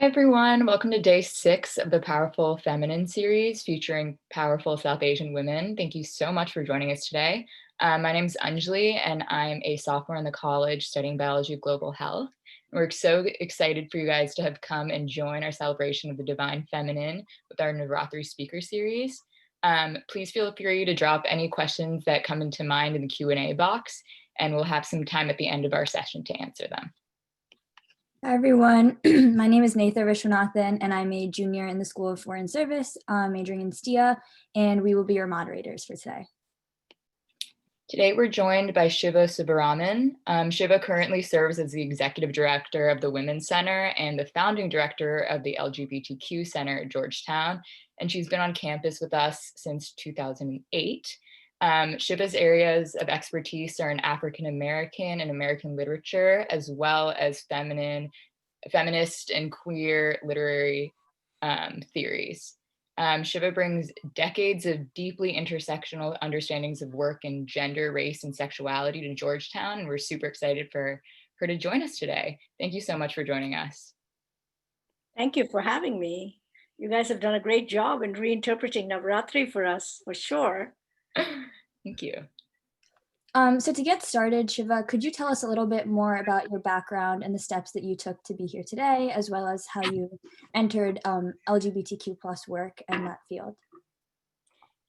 Hi, everyone. Welcome to day 6 of the Powerful Feminine series featuring powerful South Asian women. Thank you so much for joining us today. My name is Anjali, and I'm a sophomore in the college studying biology of global health. We're so excited for you guys to have come and join our celebration of the divine feminine with our Navarātri speaker series. Please feel free to drop any questions that come into mind in the Q&A box, and we'll have some time at the end of our session to answer them. Hi everyone, my name is Nethra Vishwanathan and I'm a junior in the School of Foreign Service, majoring in STIA, and we will be your moderators for today. Today we're joined by Shiva Subbaraman. Shiva currently serves as the executive director of the Women's Center and the founding director of the LGBTQ Center at Georgetown, and she's been on campus with us since 2008. Shiva's areas of expertise are in African American and American literature, as well as feminist and queer literary theories. Shiva brings decades of deeply intersectional understandings of work in gender, race, and sexuality to Georgetown, and we're super excited for her to join us today. Thank you so much for joining us. Thank you for having me. You guys have done a great job in reinterpreting Navarātri for us, for sure. Thank you. So to get started, Shiva, could you tell us a little bit more about your background and the steps that you took to be here today, as well as how you entered LGBTQ plus work in that field?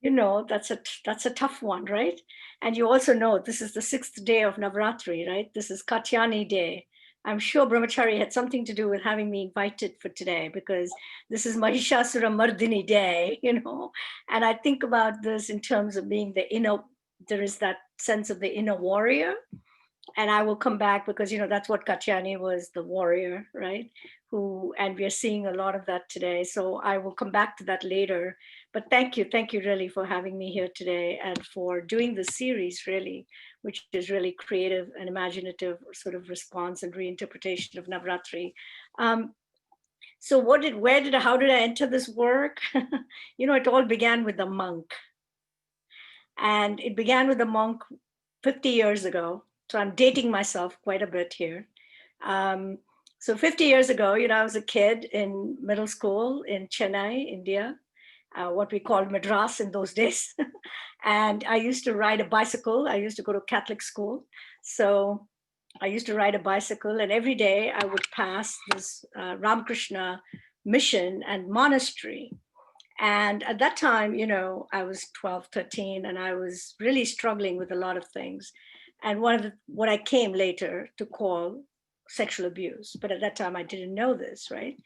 You know, that's a tough one, right? And you also know this is the 6th day of Navarātri, right? This is Katyani Day. I'm sure Brahmachari had something to do with having me invited for today, because this is Mahishasura Mardini Day, you know. And I think about this in terms of being the inner, there is that sense of the inner warrior. And I will come back because, you know, that's what Katyani was, the warrior, right? And we are seeing a lot of that today. So I will come back to that later. But thank you really for having me here today and for doing this series, really, which is really creative and imaginative sort of response and reinterpretation of Navarātri. So how did I enter this work? You know, it all began with a monk. And it began with a monk 50 years ago. So I'm dating myself quite a bit here. So 50 years ago, you know, I was a kid in middle school in Chennai, India, what we called Madras in those days. And I used to ride a bicycle. I used to go to Catholic school. So I used to ride a bicycle, and every day I would pass this Ramakrishna mission and monastery. And at that time, you know, I was 12, 13, and I was really struggling with a lot of things. And what I came later to call sexual abuse. But at that time, I didn't know this, right?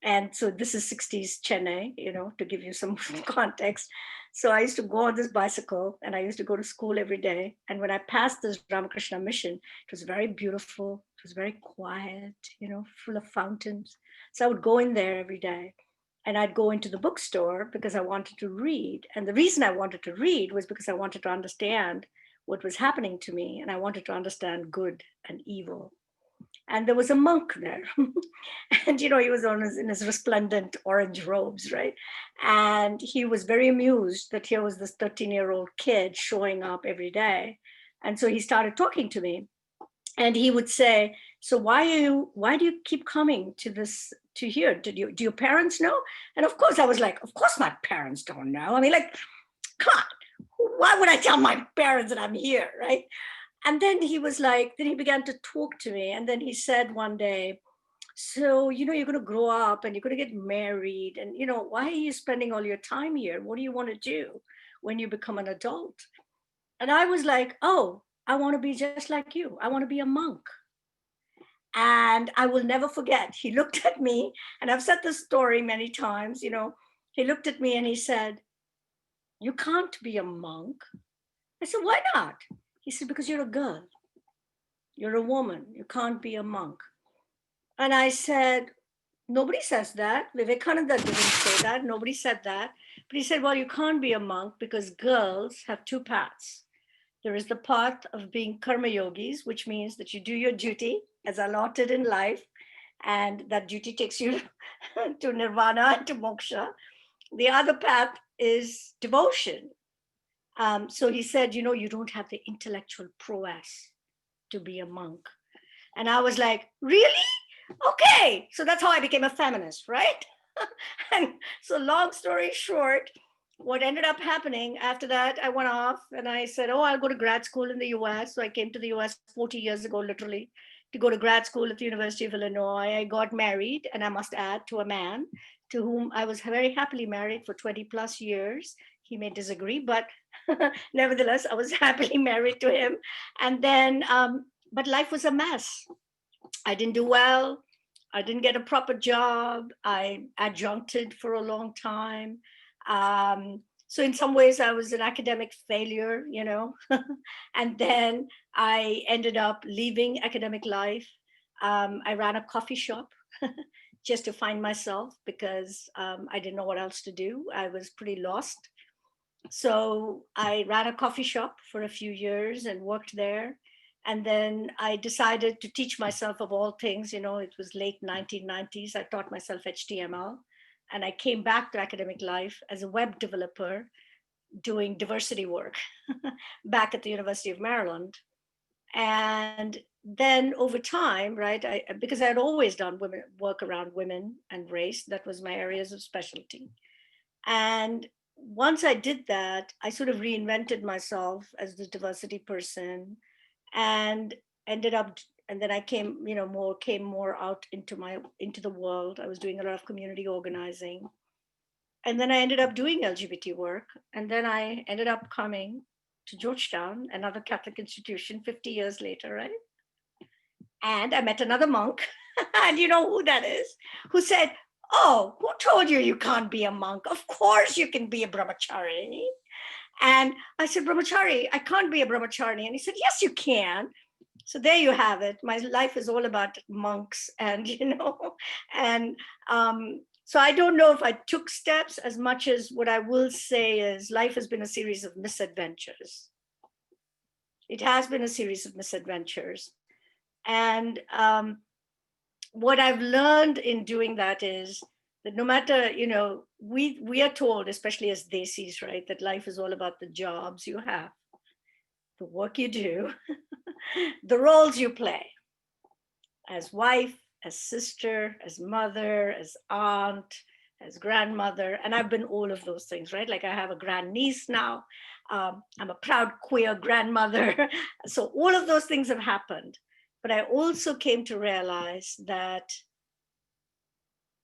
And so this is 60s Chennai, you know, to give you some context. So I used to go on this bicycle and I used to go to school every day. And when I passed this Ramakrishna mission, it was very beautiful. It was very quiet, you know, full of fountains. So I would go in there every day. And I'd go into the bookstore because I wanted to read. And the reason I wanted to read was because I wanted to understand what was happening to me. And I wanted to understand good and evil. And there was a monk there. And, you know, he was in his resplendent orange robes, right? And he was very amused that here was this 13-year-old kid showing up every day. And so he started talking to me. And he would say, so why do you keep coming to here? Do your parents know? And of course I was like, of course my parents don't know. I mean, like, come on, why would I tell my parents that I'm here, right? And then he was like, then he began to talk to me. And then he said one day, so, you know, you're going to grow up and you're going to get married. And, you know, why are you spending all your time here? What do you want to do when you become an adult? And I was like, oh, I want to be just like you. I want to be a monk. And I will never forget, he looked at me, and I've said this story many times, you know, he looked at me and he said, you can't be a monk. I said, why not? He said, because you're a girl. You're a woman. You can't be a monk. And I said, nobody says that. Vivekananda didn't say that. Nobody said that. But he said, well, you can't be a monk because girls have 2 paths. There is the path of being karma yogis, which means that you do your duty as allotted in life, and that duty takes you to nirvana and to moksha. The other path is devotion. So he said, you know, you don't have the intellectual prowess to be a monk. And I was like, really? Okay, so that's how I became a feminist, right? And so long story short, what ended up happening after that, I went off and I said, oh, I'll go to grad school in the US. So I came to the US 40 years ago, literally, to go to grad school at the University of Illinois. I got married, and I must add, to a man to whom I was very happily married for 20 plus years. He may disagree, but nevertheless, I was happily married to him. And then, but life was a mess. I didn't do well. I didn't get a proper job. I adjuncted for a long time. So in some ways I was an academic failure, you know. And then I ended up leaving academic life. I ran a coffee shop just to find myself because I didn't know what else to do. I was pretty lost. So I ran a coffee shop for a few years and worked there. And then I decided to teach myself, of all things, you know, it was late 1990s. I taught myself HTML. And I came back to academic life as a web developer doing diversity work back at the University of Maryland. And then over time, right, because I had always done work around women and race, that was my areas of specialty. And once I did that, I sort of reinvented myself as the diversity person, and ended up, and then I came more out into the world. I was doing a lot of community organizing, and then I ended up doing LGBT work, and then I ended up coming to Georgetown, another Catholic institution, 50 years later, right? And I met another monk, and you know who that is, who said, oh, who told you you can't be a monk? Of course you can be a brahmachari. And I said, brahmachari, I can't be a brahmachari. And he said, yes, you can. So there you have it. My life is all about monks, and, you know, and so I don't know if I took steps as much as what I will say is life has been a series of misadventures. It has been a series of misadventures. And what I've learned in doing that is that no matter, you know, we are told, especially as desis, right, that life is all about the jobs you have, the work you do, the roles you play as wife, as sister, as mother, as aunt, as grandmother. And I've been all of those things, right? Like I have a grandniece now. I'm a proud queer grandmother. So all of those things have happened. But I also came to realize that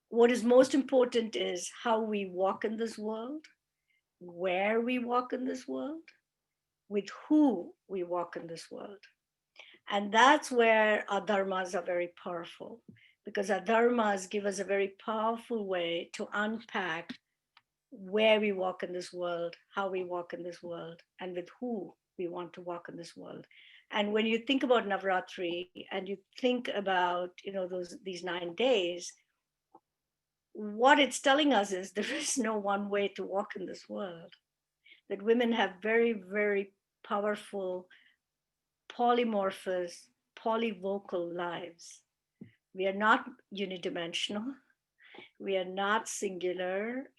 what is most important is how we walk in this world, where we walk in this world, with who we walk in this world. And that's where our dharmas are very powerful, because our dharmas give us a very powerful way to unpack where we walk in this world, how we walk in this world, and with who we want to walk in this world. And when you think about Navarātri and you think about, you know, these 9 days, what it's telling us is there is no one way to walk in this world. That women have very, very powerful, polymorphous, polyvocal lives. We are not unidimensional. We are not singular.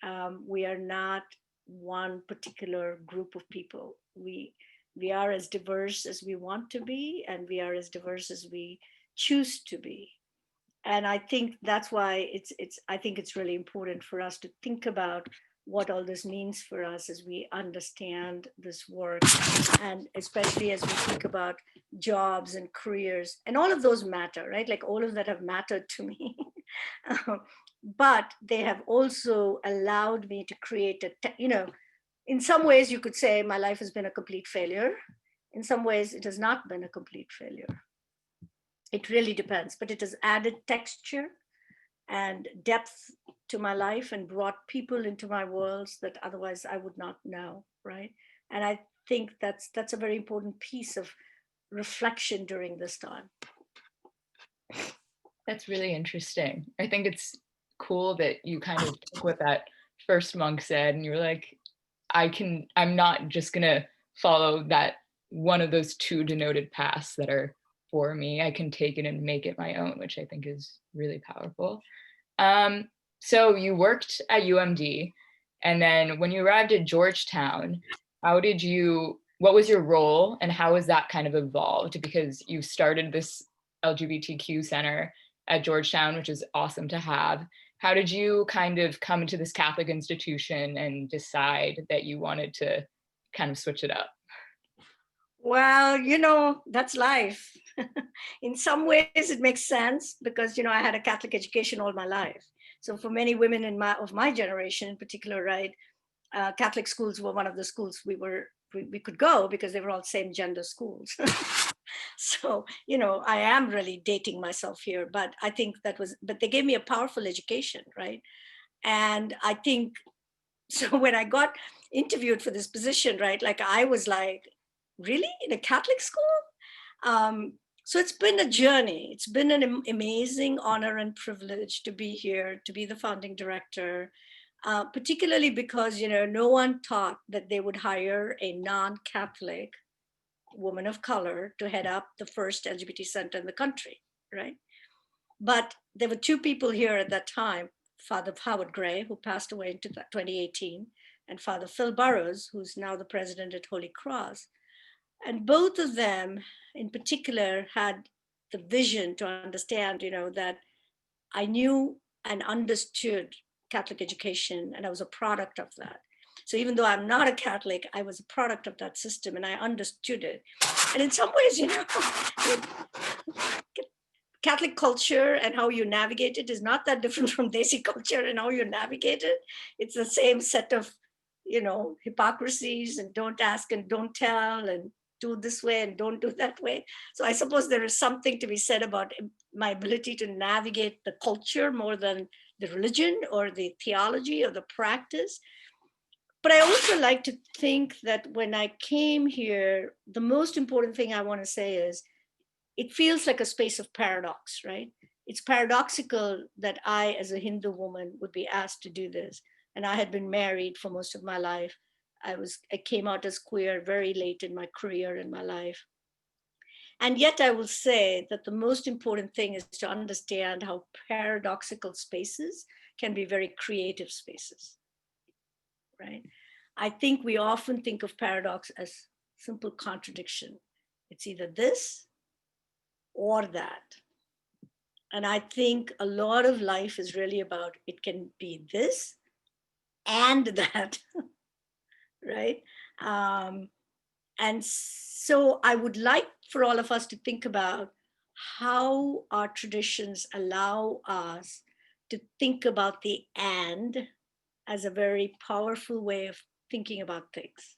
We are not one particular group of people. We are as diverse as we want to be, and we are as diverse as we choose to be. And I think that's why I think it's really important for us to think about what all this means for us as we understand this work, and especially as we think about jobs and careers, and all of those matter, right? Like all of that have mattered to me. But they have also allowed me to create you know, in some ways you could say my life has been a complete failure. In some ways it has not been a complete failure. It really depends, but it has added texture and depth to my life and brought people into my worlds that otherwise I would not know, right? And I think that's a very important piece of reflection during this time. That's really interesting. I think it's cool that you kind of took what that first monk said and you were like, I'm not just gonna follow that one of those two denoted paths that are for me. I can take it and make it my own, which I think is really powerful. So you worked at UMD, and then when you arrived at Georgetown, what was your role and how has that kind of evolved? Because you started this LGBTQ center at Georgetown, which is awesome to have. How did you kind of come into this Catholic institution and decide that you wanted to kind of switch it up? Well, that's life. In some ways, it makes sense because, I had a Catholic education all my life. So for many women of my generation in particular, right, Catholic schools were one of the schools we could go because they were all same gender schools. So, I am really dating myself here, but I think but they gave me a powerful education, right? And I think, so when I got interviewed for this position, right, like I was like, really, in a Catholic school? So it's been a journey. It's been an amazing honor and privilege to be here, to be the founding director, particularly because, no one thought that they would hire a non-Catholic woman of color to head up the first LGBT center in the country, right? But there were two people here at that time, Father Howard Gray, who passed away in 2018, and Father Phil Burrows, who's now the president at Holy Cross. And both of them in particular had the vision to understand, that I knew and understood Catholic education, and I was a product of that. So even though I'm not a Catholic, I was a product of that system and I understood it. And in some ways, Catholic culture and how you navigate it is not that different from Desi culture and how you navigate it. It's the same set of, hypocrisies and don't ask and don't tell and do this way and don't do that way. So I suppose there is something to be said about my ability to navigate the culture more than the religion or the theology or the practice. But I also like to think that when I came here, the most important thing I want to say is it feels like a space of paradox, right? It's paradoxical that I, as a Hindu woman, would be asked to do this. And I had been married for most of my life. I came out as queer very late in my career in my life. And yet I will say that the most important thing is to understand how paradoxical spaces can be very creative spaces, right? I think we often think of paradox as simple contradiction. It's either this or that. And I think a lot of life is really about it can be this and that, right? And so I would like for all of us to think about how our traditions allow us to think about the and as a very powerful way of thinking about things.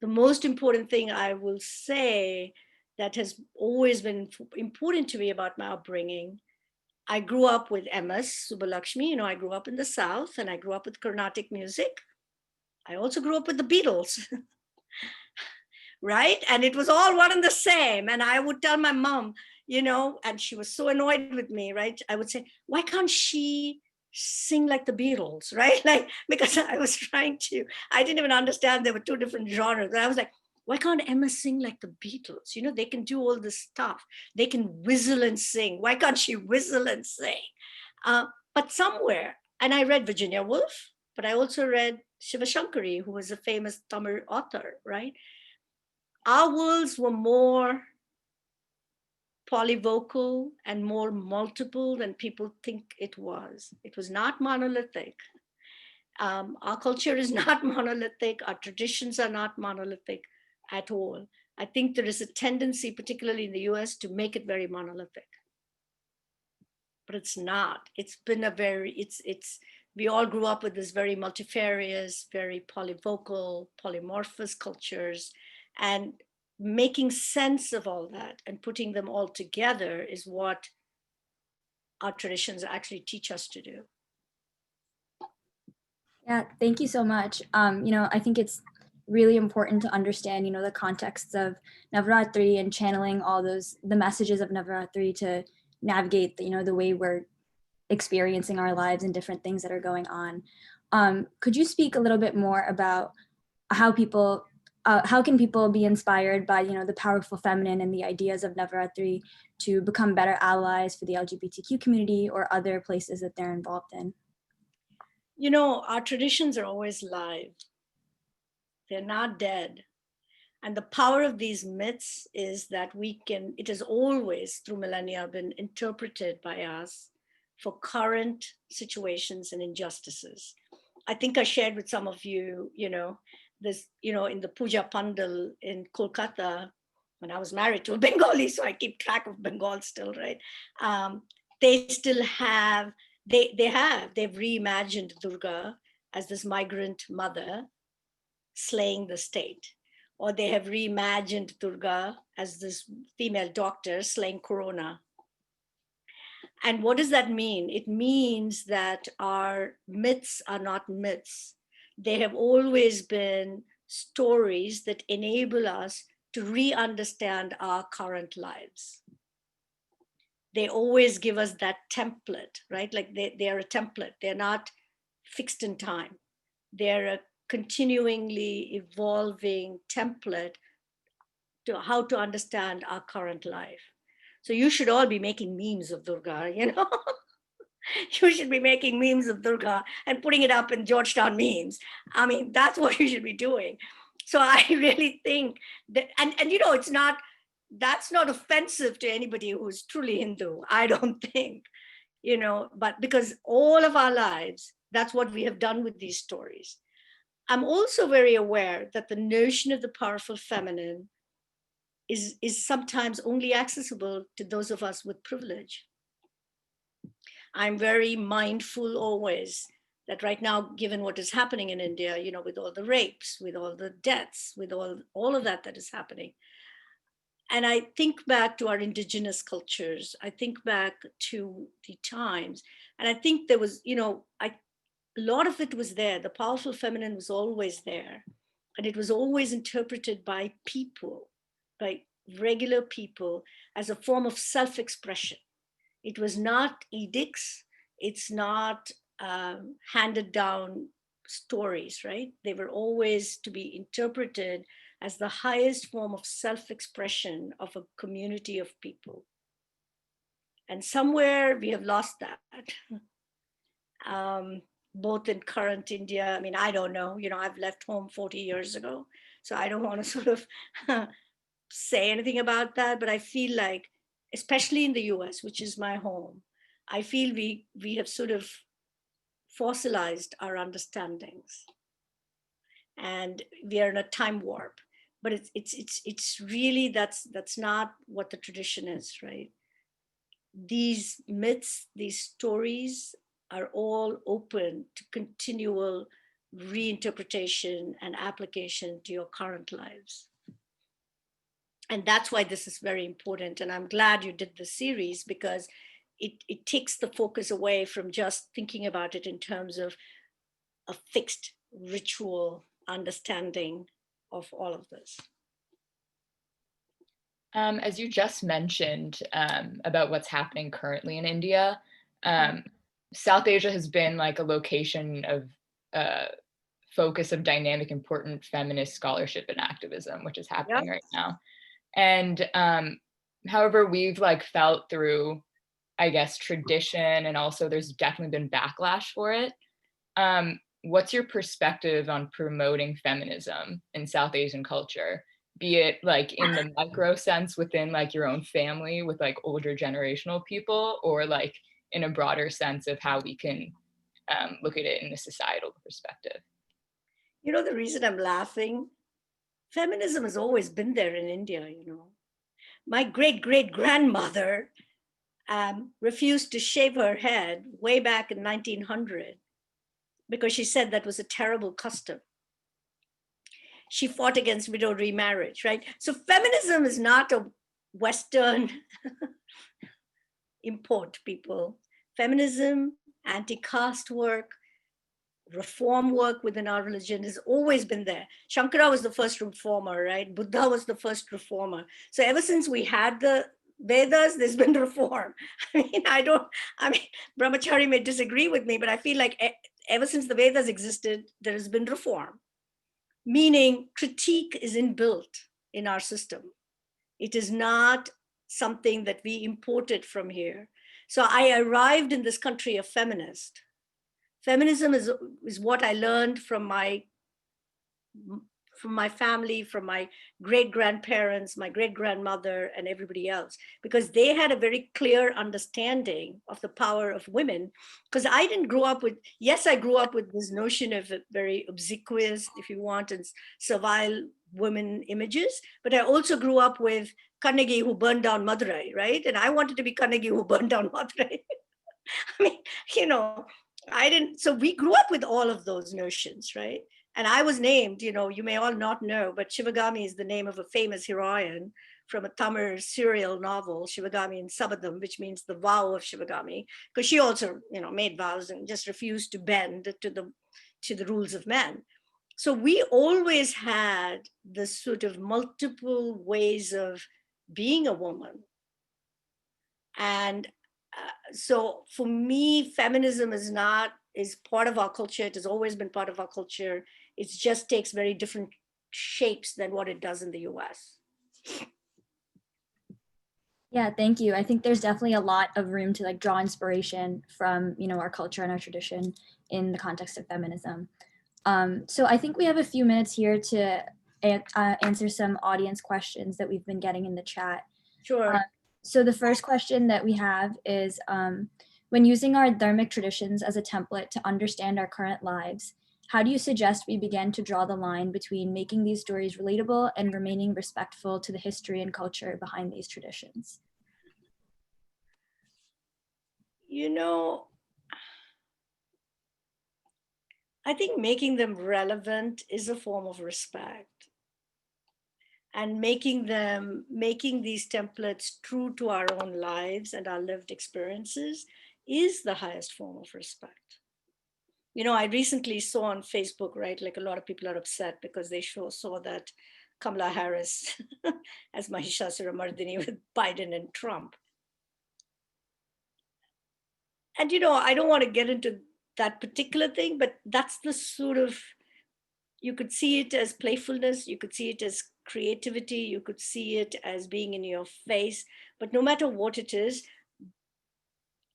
The most important thing I will say that has always been important to me about my upbringing, I grew up with MS Subbulakshmi. I grew up in the South and I grew up with Carnatic music. I also grew up with the Beatles, right? And it was all one and the same. And I would tell my mom, and she was so annoyed with me, right? I would say, why can't she sing like the Beatles, right? Like, because I didn't even understand there were two different genres. And I was like, why can't Emma sing like the Beatles? They can do all this stuff. They can whistle and sing. Why can't she whistle and sing? But somewhere, and I read Virginia Woolf, but I also read Shiva Shankari, who was a famous Tamil author, right? Our worlds were more polyvocal and more multiple than people think it was. It was not monolithic. Our culture is not monolithic. Our traditions are not monolithic at all. I think there is a tendency, particularly in the US, to make it very monolithic. But it's not. It's been we all grew up with this very multifarious, very polyvocal, polymorphous cultures. And making sense of all that and putting them all together is what our traditions actually teach us to do. Yeah, thank you so much. I think it's really important to understand, the contexts of Navarātri and channeling the messages of Navarātri to navigate, the way we're experiencing our lives and different things that are going on. Could you speak a little bit more about how can people be inspired by, the powerful feminine and the ideas of Navarātri to become better allies for the LGBTQ community or other places that they're involved in? Our traditions are always live. They're not dead. And the power of these myths is that it has always through millennia been interpreted by us for current situations and injustices. I think I shared with some of you, this, in the Puja Pandal in Kolkata, when I was married to a Bengali, so I keep track of Bengal still, right? They still have, they've reimagined Durga as this migrant mother slaying the state. Or they have reimagined Durga as this female doctor slaying Corona. And what does that mean? It means that our myths are not myths. They have always been stories that enable us to re-understand our current lives. They always give us that template, right? Like they are a template. They're not fixed in time. They're a continually evolving template to how to understand our current life. So you should all be making memes of Durga, You should be making memes of Durga and putting it up in Georgetown memes. I mean, that's what you should be doing. So I really think that, and that's not offensive to anybody who's truly Hindu, I don't think, but because all of our lives, that's what we have done with these stories. I'm also very aware that the notion of the powerful feminine is sometimes only accessible to those of us with privilege. I'm very mindful always that right now, given what is happening in India, with all the rapes, with all the deaths, with all of that is happening. And I think back to our indigenous cultures. I think back to the times, and I think there was, a lot of it was there. The powerful feminine was always there. And it was always interpreted by people, by regular people, as a form of self-expression. It was not edicts. It's not handed down stories, right? They were always to be interpreted as the highest form of self-expression of a community of people. And somewhere we have lost that. Both in current India, I mean, I don't know, I've left home 40 years ago, so I don't want to sort of say anything about that, but I feel like, especially in the US, which is my home, I feel we have sort of fossilized our understandings, and we are in a time warp. But it's really, that's not what the tradition is, right? These myths, these stories are all open to continual reinterpretation and application to your current lives. And that's why this is very important. And I'm glad you did this series, because it takes the focus away from just thinking about it in terms of a fixed ritual understanding of all of this. As you just mentioned about what's happening currently in India, South Asia has been like a location of focus of dynamic, important feminist scholarship and activism, which is happening right now. And however, we've like felt through, I guess, tradition, and also there's definitely been backlash for it. What's your perspective on promoting feminism in South Asian culture? Be it like in the micro sense within like your own family with like older generational people, or like in a broader sense of how we can look at it in a societal perspective? The reason I'm laughing, feminism has always been there in India, My great-great-grandmother refused to shave her head way back in 1900 because she said that was a terrible custom. She fought against widow remarriage, right? So feminism is not a Western import, people. Feminism, anti-caste work, reform work within our religion has always been there. Shankara was the first reformer, right? Buddha was the first reformer. So ever since we had the Vedas, there's been reform. Brahmachari may disagree with me, but I feel like ever since the Vedas existed, there has been reform. Meaning critique is inbuilt in our system. It is not something that we imported from here. So I arrived in this country a feminist. Feminism is what I learned from my from my family, from my great-grandparents, my great-grandmother, and everybody else, because they had a very clear understanding of the power of women. Because I didn't grow up with, yes, I grew up with this notion of a very obsequious, if you want, and servile women images, but I also grew up with Kannagi who burned down Madurai, right? And I wanted to be Kannagi who burned down Madurai. I mean, you know, I didn't, so we grew up with all of those notions, right? And I was named, you know, you may all not know, but Sivagami is the name of a famous heroine from a Tamil serial novel, Shivagami and Sabadam, which means the vow of Shivagami, because she also, you know, made vows and just refused to bend to the rules of men. So we always had this sort of multiple ways of being a woman. And so for me, feminism is part of our culture. It has always been part of our culture. It just takes very different shapes than what it does in the US. Yeah, thank you. I think there's definitely a lot of room to like draw inspiration from, you know, our culture and our tradition in the context of feminism. So I think we have a few minutes here to answer some audience questions that we've been getting in the chat. Sure. So the first question that we have is, when using our dharmic traditions as a template to understand our current lives, how do you suggest we begin to draw the line between making these stories relatable and remaining respectful to the history and culture behind these traditions? You know, I think making them relevant is a form of respect. And making these templates true to our own lives and our lived experiences is the highest form of respect. You know, I recently saw on Facebook, right, like a lot of people are upset because they saw that Kamala Harris as Mahishasura Mardini with Biden and Trump. And, you know, I don't want to get into that particular thing, but that's the sort of, you could see it as playfulness, you could see it as creativity, you could see it as being in your face, but no matter what it is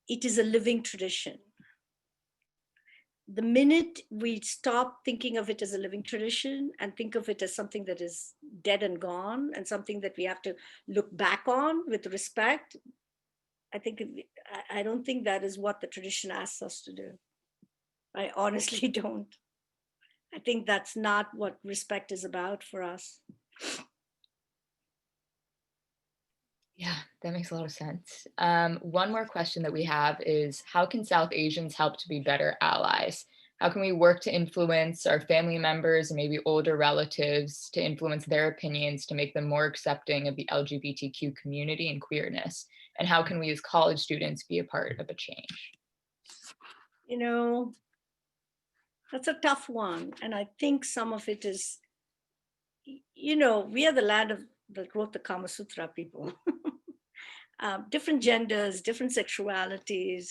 a living tradition. The minute we stop thinking of it as a living tradition and think of it as something that is dead and gone and something that we have to look back on with respect, I don't think that is what the tradition asks us to do. I honestly don't. I think that's not what respect is about for us. Yeah, that makes a lot of sense. One more question that we have is, how can South Asians help to be better allies? How can we work to influence our family members and maybe older relatives to influence their opinions to make them more accepting of the LGBTQ community and queerness? And how can we as college students be a part of a change? You know, that's a tough one. And I think some of it is, you know, we are the land of that wrote the Kama Sutra, people. Different genders, different sexualities.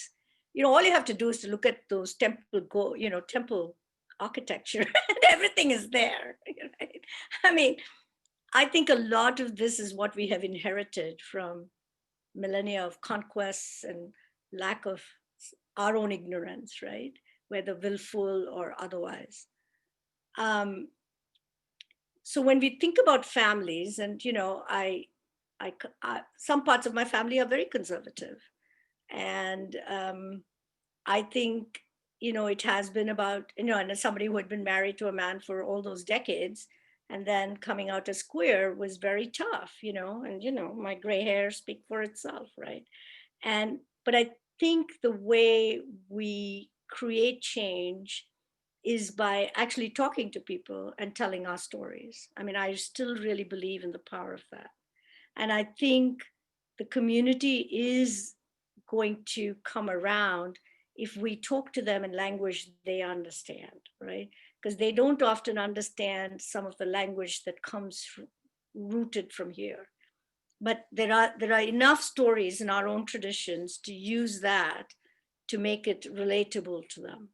You know, all you have to do is to look at those temple architecture, and everything is there. Right? I mean, I think a lot of this is what we have inherited from millennia of conquests and lack of our own ignorance, right? Whether willful or otherwise. So when we think about families, and you know, some parts of my family are very conservative, and I think, you know, it has been about, you know, and as somebody who had been married to a man for all those decades, and then coming out as queer was very tough, you know, and you know, my gray hairs speak for itself, right? But I think the way we create change is by actually talking to people and telling our stories. I mean, I still really believe in the power of that. And I think the community is going to come around if we talk to them in language they understand, right? Because they don't often understand some of the language that comes rooted from here. But there are enough stories in our own traditions to use that to make it relatable to them.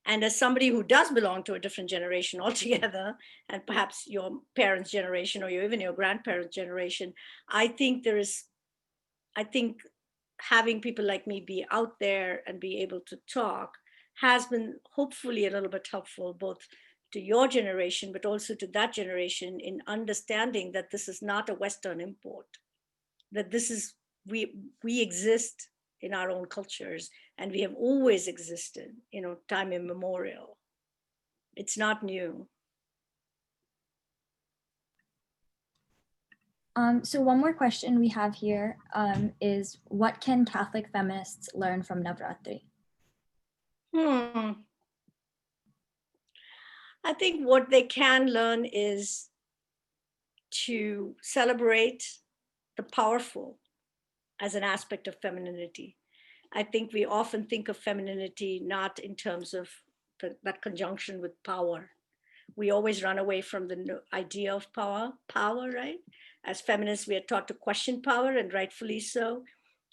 And as somebody who does belong to a different generation altogether, and perhaps your parents' generation or even your grandparents' generation, I think having people like me be out there and be able to talk has been hopefully a little bit helpful, both to your generation, but also to that generation, in understanding that this is not a Western import, that this is, we exist in our own cultures, and we have always existed, time immemorial. It's not new. So one more question we have here is, what can Catholic feminists learn from Navarātri? I think what they can learn is to celebrate the powerful as an aspect of femininity. I think we often think of femininity not in terms of that conjunction with power. We always run away from the idea of power, right? As feminists, we are taught to question power, and rightfully so.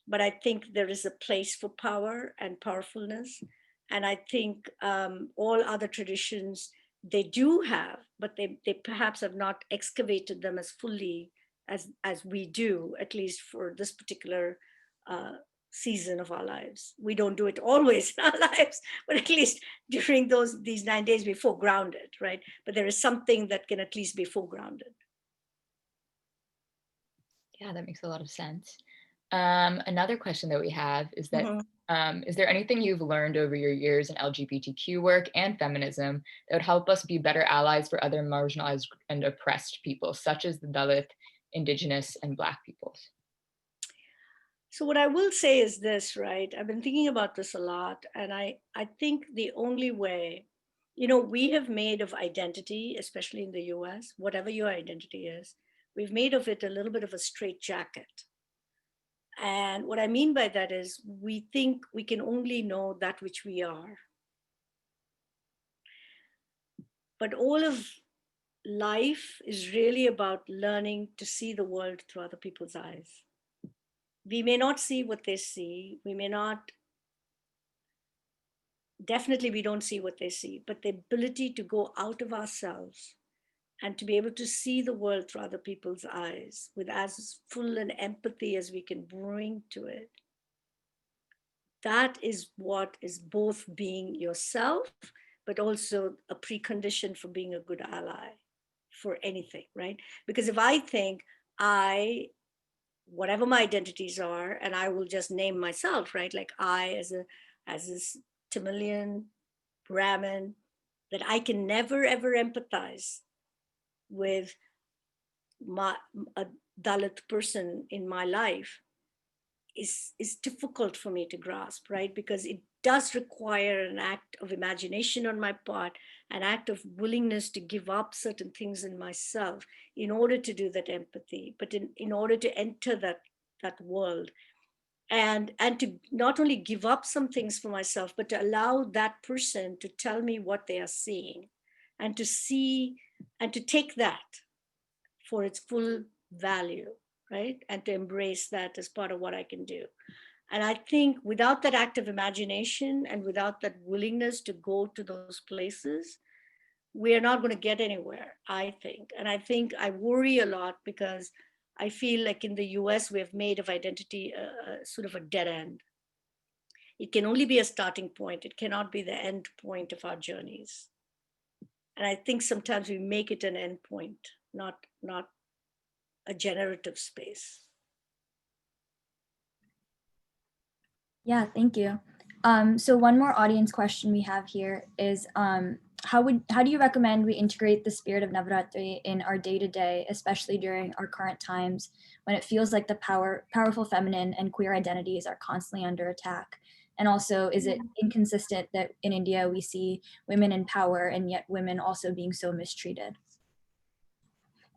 But I think there is a place for power and powerfulness. And I think all other traditions, they do have, but they perhaps have not excavated them as fully as we do, at least for this particular season of our lives. We don't do it always in our lives, but at least during these 9 days we foregrounded, right? But there is something that can at least be foregrounded. Yeah, that makes a lot of sense. Another question that we have is that, is there anything you've learned over your years in LGBTQ work and feminism that would help us be better allies for other marginalized and oppressed people, such as the Dalit, Indigenous, and Black peoples? So what I will say is this, right? I've been thinking about this a lot, and I think the only way, we have made of identity, especially in the US, whatever your identity is, we've made of it a little bit of a straitjacket. And what I mean by that is we think we can only know that which we are. But all of life is really about learning to see the world through other people's eyes. We may not see what they see. Definitely we don't see what they see, but the ability to go out of ourselves and to be able to see the world through other people's eyes with as full an empathy as we can bring to it. That is what is both being yourself, but also a precondition for being a good ally for anything, right? Because if I think whatever my identities are, and I will just name myself, right? Like I as this Tamilian Brahmin, that I can never ever empathize with a Dalit person in my life is difficult for me to grasp, right? Because it does require an act of imagination on my part, an act of willingness to give up certain things in myself in order to do that empathy, but in order to enter that world. And to not only give up some things for myself, but to allow that person to tell me what they are seeing, and to see and to take that for its full value, right? And to embrace that as part of what I can do. And I think without that active imagination and without that willingness to go to those places, we are not going to get anywhere, I think. And I think I worry a lot because I feel like in the US, we have made of identity sort of a dead end. It can only be a starting point. It cannot be the end point of our journeys. And I think sometimes we make it an end point, not a generative space. Yeah, thank you. So one more audience question we have here is, how do you recommend we integrate the spirit of Navarātri in our day-to-day, especially during our current times when it feels like the powerful feminine and queer identities are constantly under attack? And also, is it inconsistent that in India we see women in power and yet women also being so mistreated?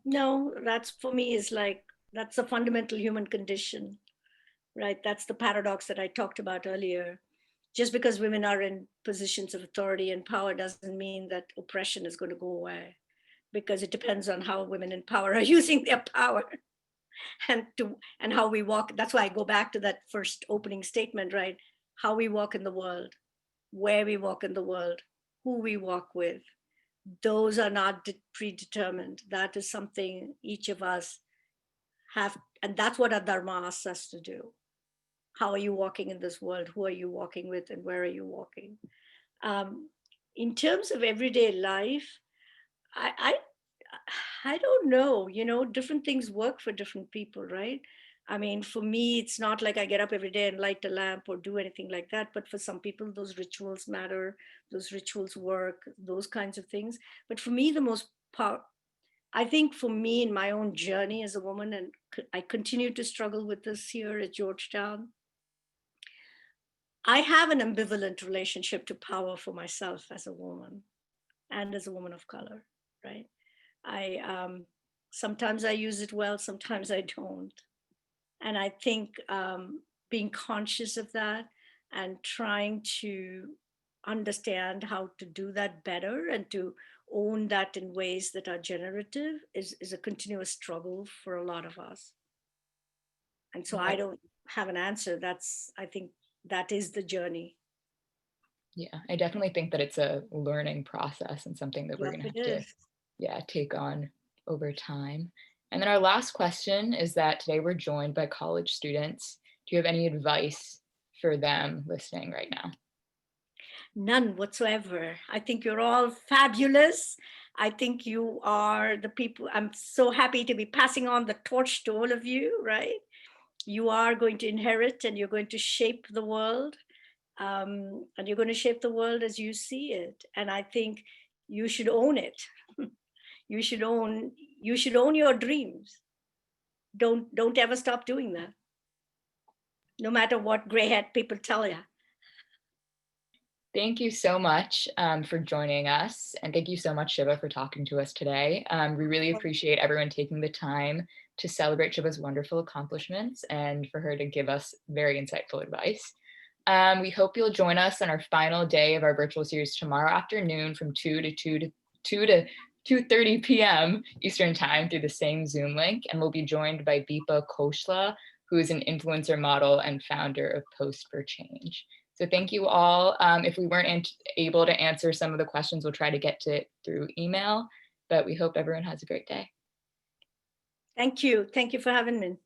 No, that's for me is like, that's a fundamental human condition, right? That's the paradox that I talked about earlier. Just because women are in positions of authority and power doesn't mean that oppression is going to go away, because it depends on how women in power are using their power and how we walk. That's why I go back to that first opening statement, right? How we walk in the world, where we walk in the world, who we walk with. Those are not predetermined. That is something each of us have, and that's what our Dharma asks us to do. How are you walking in this world? Who are you walking with, and where are you walking? In terms of everyday life, I I don't know, different things work for different people, right? I mean, for me, it's not like I get up every day and light a lamp or do anything like that. But for some people, those rituals matter, those rituals work, those kinds of things. But for me, I think for me in my own journey as a woman, and I continue to struggle with this here at Georgetown, I have an ambivalent relationship to power for myself as a woman and as a woman of color, right? I sometimes I use it well, sometimes I don't. And I think being conscious of that and trying to understand how to do that better and to own that in ways that are generative is a continuous struggle for a lot of us. And so I don't have an answer. I think that is the journey. Yeah, I definitely think that it's a learning process and something that we're Yes, going to it have to, is. yeah, take on over time. And then our last question is that today we're joined by college students. Do you have any advice for them listening right now? None whatsoever. I think you're all fabulous. I think you are the people. I'm so happy to be passing on the torch to all of you, right? You are going to inherit and you're going to shape the world. And you're going to shape the world as you see it. And I think you should own it. you should own your dreams. Don't ever stop doing that. No matter what gray-haired people tell you. Thank you so much for joining us. And thank you so much, Shiva, for talking to us today. We really appreciate everyone taking the time to celebrate Shiva's wonderful accomplishments and for her to give us very insightful advice. We hope you'll join us on our final day of our virtual series tomorrow afternoon from 2 to 2:30 p.m. Eastern Time through the same Zoom link. And we'll be joined by Deepa Khoshla, who is an influencer model and founder of Post for Change. So thank you all. If we weren't able to answer some of the questions, we'll try to get to it through email, but we hope everyone has a great day. Thank you. Thank you for having me.